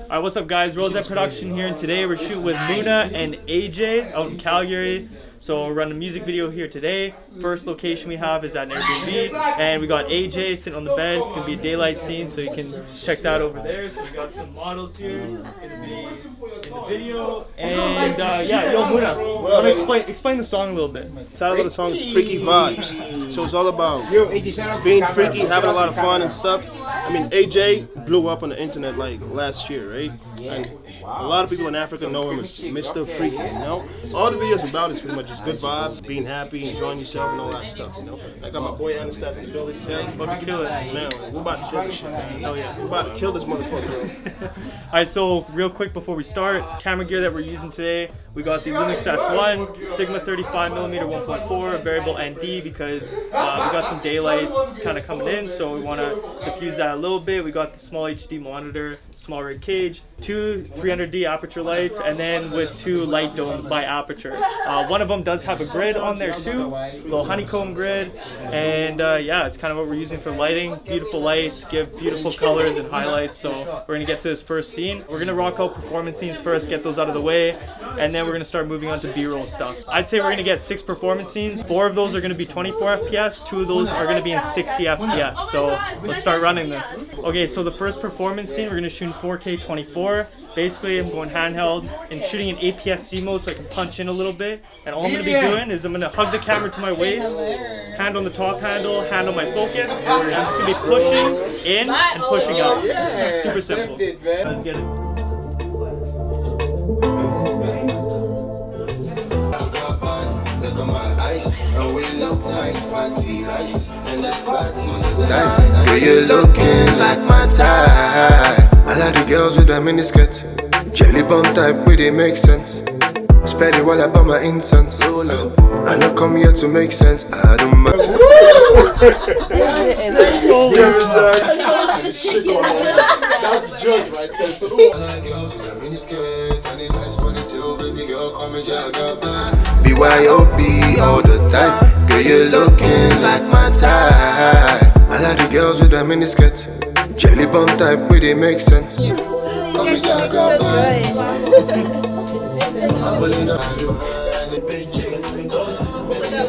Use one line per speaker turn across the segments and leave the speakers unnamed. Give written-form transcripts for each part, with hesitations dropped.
Alright, what's up guys? Rosette Production here, and today we're shooting with Muna and AJ out in Calgary. So we're running a music video here today. First location we have is at an Airbnb, and we got AJ sitting on the bed. It's gonna be a daylight scene, so you can check that over there. So we got some models here gonna be in the video. And yeah, yo Muna, wanna explain the song a little bit.
The title of the song is Freaky Vibes. So it's all about being freaky, having a lot of fun and stuff. I mean, AJ blew up on the internet like last year, right? And a lot of people in Africa know him as Mr. Freaky, you know? All the videos about is pretty much just good vibes, being happy, enjoying yourself and all that stuff, you know? I got my boy Anastas in the building today.
About to kill it.
Man, we're about to kill this shit, man.
Oh yeah.
We're about to kill this motherfucker.
Alright, so real quick before we start, camera gear that we're using today, we got the Lumix S1, Sigma 35mm 1.4, variable ND because we got some daylights kind of coming in, so we want to diffuse that a little bit. We got the small HD monitor, small rig cage, two 300D aperture lights, and then with two light domes by Aperture. One of them does have a grid on there too, a little honeycomb grid, and yeah, it's kind of what we're using for lighting. Beautiful lights, give beautiful colors and highlights. So we're gonna get to this first scene. We're gonna rock out performance scenes first, get those out of the way, and then we're gonna start moving on to B-roll stuff. I'd say we're gonna get 6 performance scenes. 4 of those are gonna be 24 FPS, 2 of those are gonna be in 60 FPS. So let's start running them. Okay, so the first performance scene, we're gonna shoot in 4K 24. Basically, I'm going handheld and shooting in APS-C mode so I can punch in a little bit. And all I'm gonna be doing is I'm gonna hug the camera to my waist, hand on the top handle, hand on my focus, and I'm just gonna be pushing in and pushing out. Super simple. Let's get it.
Girl, you looking like my type. I like the girls with the miniskirt, jelly bomb type where they make sense. Spread it while I burn my incense. I don't come here to make sense. I don't mind.
That's the judge right there. So
I like girls with a miniskirt and a nice ponytail, baby girl, come and jagaban. BYOB all the time. Girl, you looking like my type. I like the girls with a miniskirt, jelly bomb type where they make sense.
You guys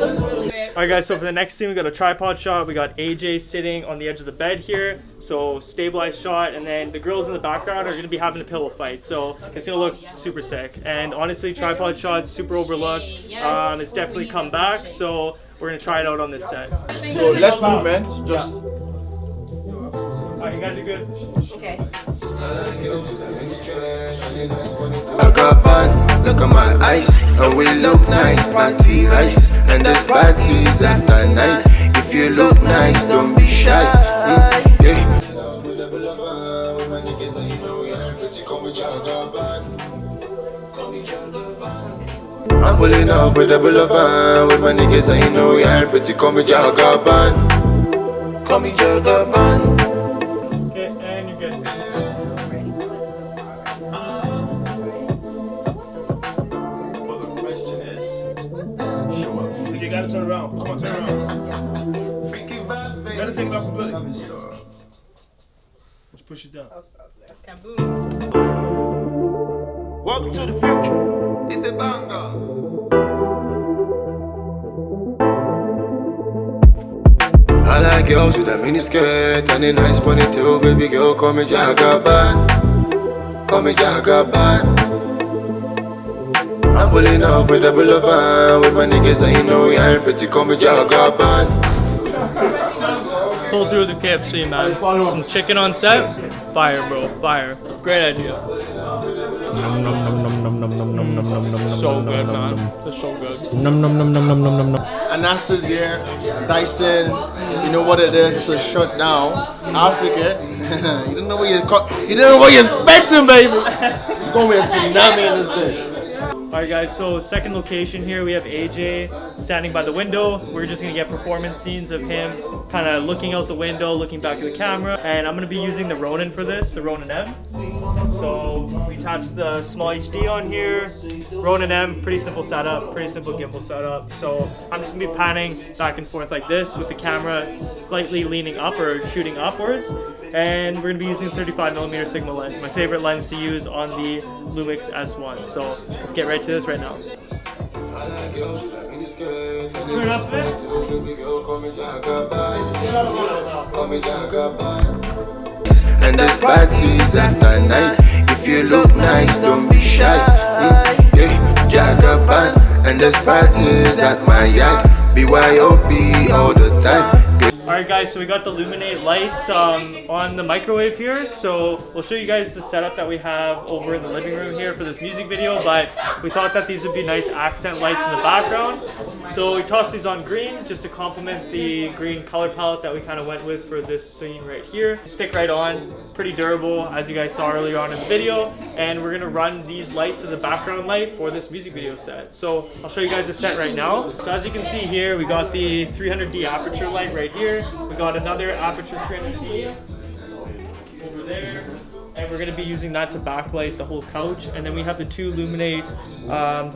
look so good.
Alright guys, so for the next scene we got a tripod shot. We got AJ sitting on the edge of the bed here, so stabilized shot, and then the girls in the background are going to be having a pillow fight, so it's going to look super sick. And honestly, tripod shot, super overlooked. It's definitely come back, so we're going to try it out on this set.
So less movement, just...
Alright, you guys are good?
Okay.
I got fun, look at my eyes, and we look nice, party rice, and there's parties after night. If you look nice, don't be shy. Yeah. I'm pulling up with a boulevard with my niggas, and you know we ain't pretty. Call me Jagaban, call me Jagaban.
Okay, and you're good.
Well, the question is, show up. You gotta turn around. Come on, turn around. Freaky vibes, baby. You gotta take it off completely. Let's push it down.
Welcome to the future. It's a banger. I like girls with a miniskirt and a nice ponytail, baby girl, call me Jagaban, call me Jagaban. I'm pulling up with a boulevard with my niggas, and you know we ain't pretty, call me Jagaban.
Pull through the KFC, man. Some chicken on set. Fire, bro. Fire. Great idea. So good, man. It's so good.
Anastas here, Dyson. You know what it is? It's a shutdown. Africa. You don't know what you're expecting, baby. It's gonna be a tsunami in this thing.
Alright guys, so second location here, we have AJ standing by the window. We're just going to get performance scenes of him kind of looking out the window, looking back at the camera. And I'm going to be using the Ronin for this, the Ronin M. So we attached the small HD on here. Ronin M, pretty simple setup, pretty simple gimbal setup. So I'm just going to be panning back and forth like this with the camera slightly leaning up or shooting upwards. and we're gonna be using 35mm Sigma lens, my favorite lens to use on the Lumix S1. So let's get right to this right now. Turn it up a bit.
And there's parties after night. If you look nice, don't be shy. Yeah, Jagaban. And there's parties at my yard. BYOB all the time.
Alright guys, so we got the Luminate lights on the microwave here. So we'll show you guys the setup that we have over in the living room here for this music video, but we thought that these would be nice accent lights in the background. So we tossed these on green just to complement the green color palette that we kind of went with for this scene right here. Stick right on, pretty durable as you guys saw earlier on in the video, and we're gonna run these lights as a background light for this music video set. So I'll show you guys the set right now. So as you can see here, we got the 300D aperture light right here. We got another aperture 300D over there, and we're going to be using that to backlight the whole couch. And then we have the two Luminate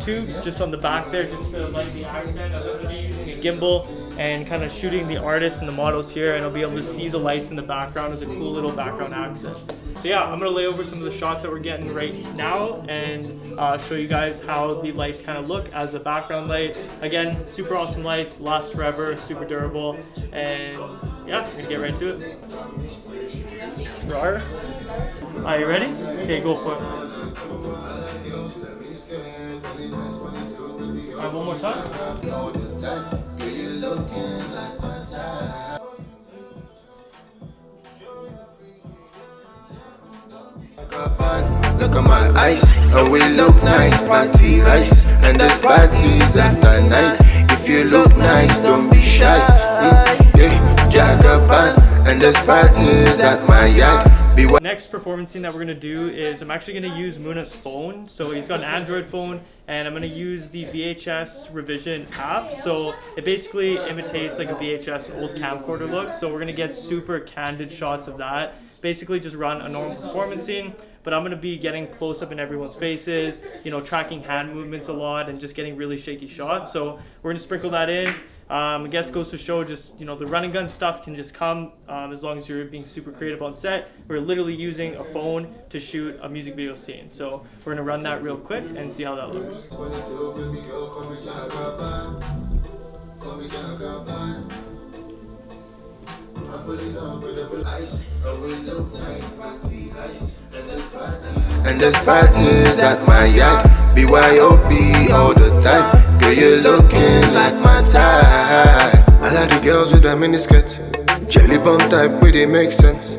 tubes just on the back there just to light the accent. I'm going to be using a gimbal and kind of shooting the artists and the models here, and I'll be able to see the lights in the background as a cool little background accent. So yeah, I'm going to lay over some of the shots that we're getting right now and show you guys how the lights kind of look as a background light. Again, super awesome lights, last forever, super durable, and yeah, we're going to get right to it. Rar, are you ready? Okay, go for it. Alright, one more time.
Look at my eyes, and we look nice, party rice. And there's parties after night. If you look nice, don't be shy. Yeah, Jagaban. And there's parties at my yard.
Next performance scene that we're going to do is I'm actually going to use Muna's phone. So he's got an Android phone, and I'm going to use the VHS Revision app. So it basically imitates like a VHS old camcorder look. So we're going to get super candid shots of that. Basically just run a normal performance scene, but I'm going to be getting close up in everyone's faces, you know, tracking hand movements a lot and just getting really shaky shots. So we're going to sprinkle that in. I guess goes to show just, you know, the run and gun stuff can just come as long as you're being super creative on set. We're literally using a phone to shoot a music video scene. So we're going to run that real quick and see how that looks.
And there's parties at my yard. BYOB all the time. Girl, you're looking like my type. I like the girls with the miniskirt, jelly bomb type where they make sense.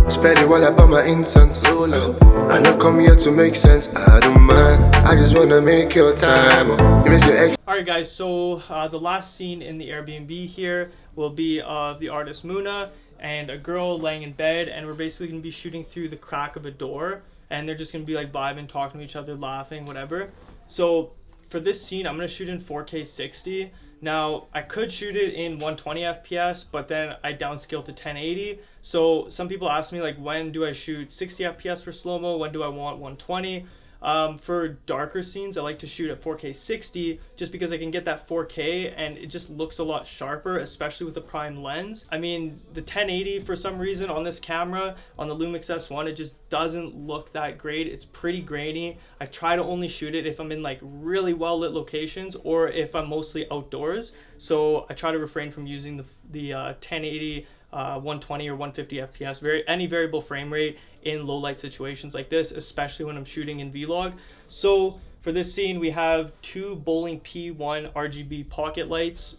Spread it while I burn my incense. I don't come here to make sense. I don't mind. I just wanna make your time. Erase your ex.
Alright guys, so the last scene in the Airbnb here will be of the artist Muna and a girl laying in bed, and we're basically going to be shooting through the crack of a door, and they're just going to be like vibing, talking to each other, laughing, whatever. So for this scene, I'm going to shoot in 4K 60. Now, I could shoot it in 120 FPS, but then I downscale to 1080. So some people ask me, like, when do I shoot 60 FPS for slow-mo? When do I want 120? For darker scenes, I like to shoot at 4K 60 just because I can get that 4K and it just looks a lot sharper, especially with the prime lens. I mean, the 1080 for some reason on this camera, on the Lumix S1, it just doesn't look that great. It's pretty grainy. I try to only shoot it if I'm in like really well lit locations or if I'm mostly outdoors. So I try to refrain from using the 1080 120 or 150 FPS, any variable frame rate in low light situations like this, especially when I'm shooting in vlog. So for this scene, we have two Bowling P1 RGB pocket lights.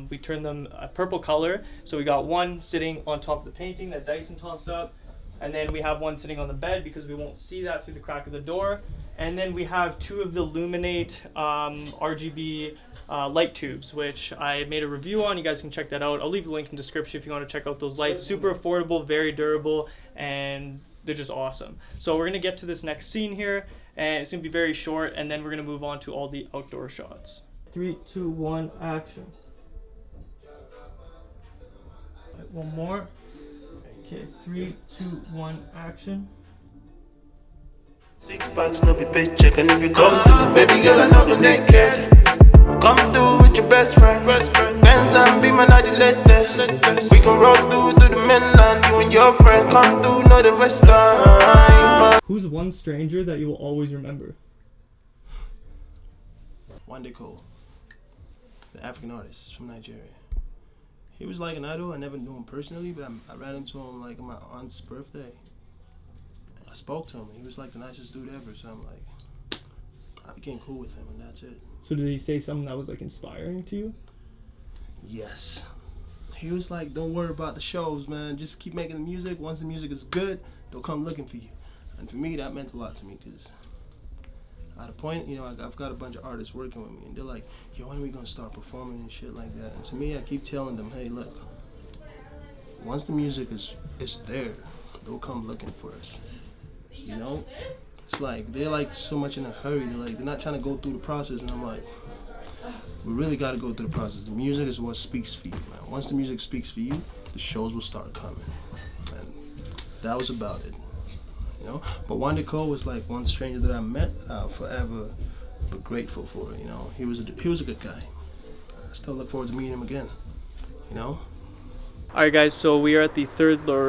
We turn them a purple color. So we got one sitting on top of the painting that Dyson tossed up, and then we have one sitting on the bed because we won't see that through the crack of the door. And then we have two of the Luminate RGB light tubes, which I made a review on. You guys can check that out. I'll leave the link in the description if you want to check out those lights. Super affordable, very durable, and they're just awesome. So we're going to get to this next scene here, and it's going to be very short, and then we're going to move on to all the outdoor shots. 3, 2, 1, action. Right, one more. Okay, 3, 2, 1, action.
6 packs, no be paycheck, and if you come through, baby girl, I'm not gonna naked. Come through with your best friend. Benz and Beamer are the latest. We can roll through to the mainland. You and your friend come through, know the western.
Who's one stranger that you will always remember?
Wande Cole, the African artist from Nigeria. He was like an idol. I never knew him personally, but I ran into him like on my aunt's birthday. I spoke to him. He was like the nicest dude ever. So I'm like, I became cool with him, and that's it.
So did he say something that was like inspiring to you?
Yes. He was like, don't worry about the shows, man. Just keep making the music. Once the music is good, they'll come looking for you. And for me, that meant a lot to me because at a point, you know, I've got a bunch of artists working with me, and they're like, yo, when are we gonna start performing and shit like that? And to me, I keep telling them, hey, look, once the music is there, they'll come looking for us. You know? It's like, they're like so much in a hurry. They're not trying to go through the process, and I'm like, we really gotta go through the process. The music is what speaks for you, man. Once the music speaks for you, the shows will start coming. And that was about it. You know, but Wande Cole was like one stranger that I met. I'll forever be grateful for. You know, he was a good guy. I still look forward to meeting him again. You know.
All right, guys. So we are at the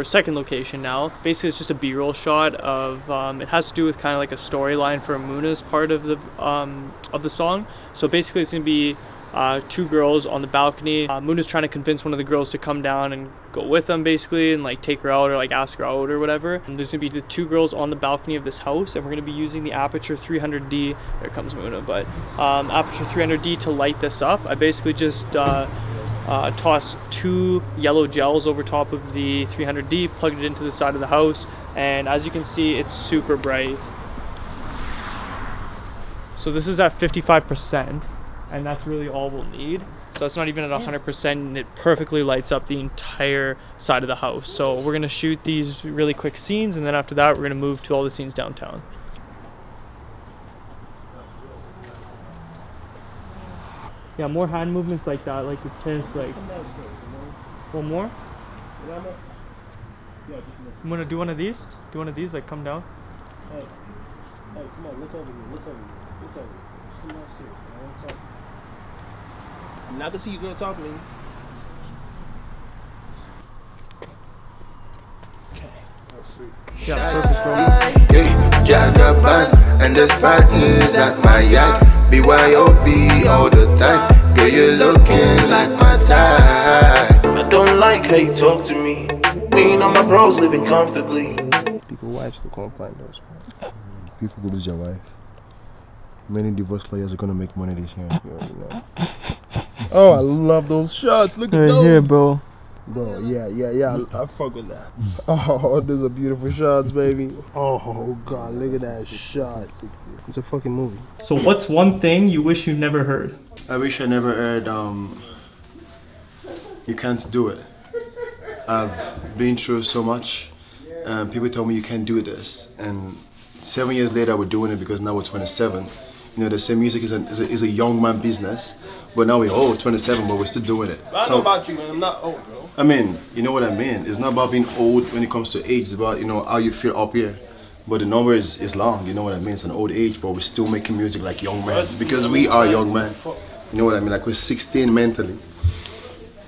second location now. Basically, it's just a B-roll shot of. It has to do with kind of like a storyline for Muna's part of the song. So basically, it's gonna be two girls on the balcony. Muna's trying to convince one of the girls to come down and go with them, basically, and like take her out or like ask her out or whatever. And there's gonna be the two girls on the balcony of this house, and we're gonna be using the Aputure 300D. There comes Muna, but Aputure 300D to light this up. I basically just tossed two yellow gels over top of the 300D, plugged it into the side of the house, and as you can see, it's super bright. So this is at 55%. And that's really all we'll need. So it's not even at 100%, and it perfectly lights up the entire side of the house. So we're gonna shoot these really quick scenes, and then after that we're gonna move to all the scenes downtown. Yeah, more hand movements like that, like the tennis, like one more. I'm gonna do one of these. Do one of these, like come down.
Hey, come on, look over here, look over here, look over here. Just come downstairs. I want to talk to you. I'm not gonna see you gonna talk to me. Okay, that's sweet.
Yeah, perfect, bro.
Hey, Jagaban, and there's parties at my yard. BYOB all the time. Girl, you're looking like my type. I don't like how you talk to me. Me and all my bros living comfortably.
People wives still can't find those.
People will lose their wife. Many divorce lawyers are gonna make money this year.
You already know. Oh, I love those shots. Look at
Right
those.
here, bro.
Bro, yeah. I fuck with that. Oh, those are beautiful shots, baby. Oh, God, look at that shot. It's a fucking movie.
So what's one thing you wish you never heard?
I wish I never heard, you can't do it. I've been through so much. People told me you can't do this. And 7 years later, we're doing it because now we're 27. You know, they say music is a young man business. But now we're old, 27, but we're still doing it.
I know about you, man. I'm not old, bro.
I mean, you know what I mean? It's not about being old when it comes to age. It's about, you know, how you feel up here. But the number is long, you know what I mean? It's an old age, but we're still making music like young men. Because we are young men. You know what I mean? Like we're 16 mentally.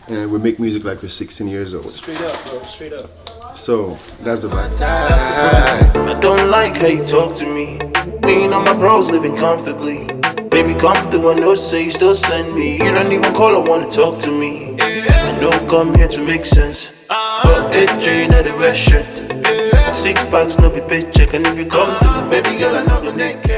And we make music like we're 16 years old.
Straight up, bro. Straight up.
So, that's the vibe.
I don't like how you talk to me. Me and all my bros living comfortably. Baby, come through, I know, say you still send me. You don't even call or wanna talk to me. I know come here to make sense. But AJ at the restaurant. 6 packs, no be paycheck. And if you come through, baby girl, I know your neck.